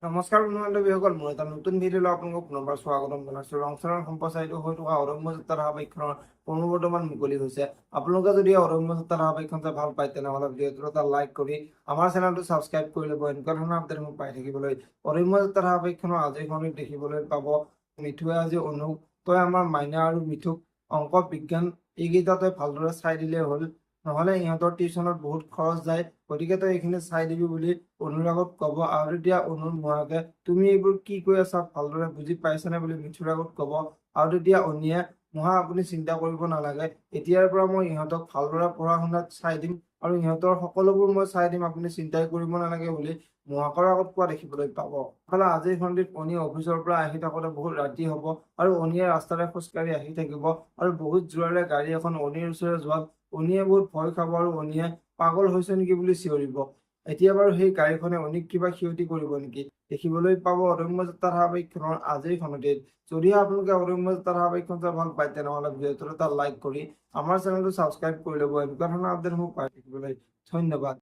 নমস্কাৰ বন্ধু বান্ধৱীসকল, মোৰ এটা নতুন ভিডিঅ'লৈ আপোনালোকক পুনৰবাৰ স্বাগতম জনাইছোঁ। ৰংচৰৰ সম্প্ৰচাৰিত হৈ থকা অৰণ্য যাত্ৰা ধাৰাবাহিকখনৰ ক্ৰমবৰ্ধমান মুকলি হৈছে। আপোনালোকে যদি অৰণ্য যাত্ৰা ধাৰাবাহিকখন চাই ভাল পায় তেনেহ'লে ভিডিঅ'টো এটা লাইক কৰি আমাৰ চেনেলটো ছাবস্ক্ৰাইব কৰি ল'ব, এনেকুৱা ধৰণৰ আপডেটসমূহ পাই থাকিবলৈ। অৰণ্য যাত্ৰা ধাৰাবাহিকখনৰ আজিৰ খনিত দেখিবলৈ পাব মিঠুৱে আজি অনুক, তই আমাৰ মাইনা আৰু মিঠুক অংক বিজ্ঞান এইকেইটা তই ভালদৰে চাই দিলেই হ'ল, নহ'লে ইহঁতৰ টিউশ্যনত বহুত খৰচ যায়, গতিকে তই এইখিনি চাই দিবি বুলি অনুৰ আগত ক'ব। আৰু তেতিয়া অনুৰ নোহোৱাকে তুমি এইবোৰ কি কৈ আছা ভালদৰে বুজি পাইছানে বুলি মিঠুৰ আগত ক'ব। আৰু তেতিয়া অনিয়ে মহা আপুনি চিন্তা কৰিব নালাগে, এতিয়াৰ পৰা মই ইহঁতক ভালদৰে পঢ়া শুনাত চাই দিম আৰু ইহঁতৰ সকলোবোৰ মই চাই দিম, আপুনি চিন্তাই কৰিব নালাগে বুলি মহাকৰ আগত কোৱা দেখিবলৈ পাব। ইফালে আজিৰ খণ্ডিত অনি অফিচৰ পৰা আহি থাকোতে বহুত ৰাতি হ'ব আৰু অনিয়ে ৰাস্তাৰে খোজকাঢ়ি আহি থাকিব আৰু বহুত জোৰেৰে গাড়ী এখন অনিৰ ওচৰলৈ যোৱাত অনিয়ে বহুত ভয় খাব আৰু অনিয়ে পাগল হৈছে নেকি বুলি চিঞৰিব। এতিয়া বাৰু সেই গাড়ীখনে অনিক কিবা ক্ষতি কৰিব নেকি দেখিবলৈ পাব অদম্য যাত্ৰা ধাৰাবাহিকখনৰ আজিৰ খনতে। যদিহে আপোনালোকে অদম্য যাত্ৰা ধাৰাবাহিকখন চাই ভাল পায় তেনেহ'লে ভিডিঅ'টো এটা লাইক কৰি আমাৰ চেনেলটো ছাবস্ক্ৰাইব কৰি ল'ব, এনেকুৱা ধৰণৰ আপডেটসমূহ পাই থাকিবলৈ। ধন্যবাদ।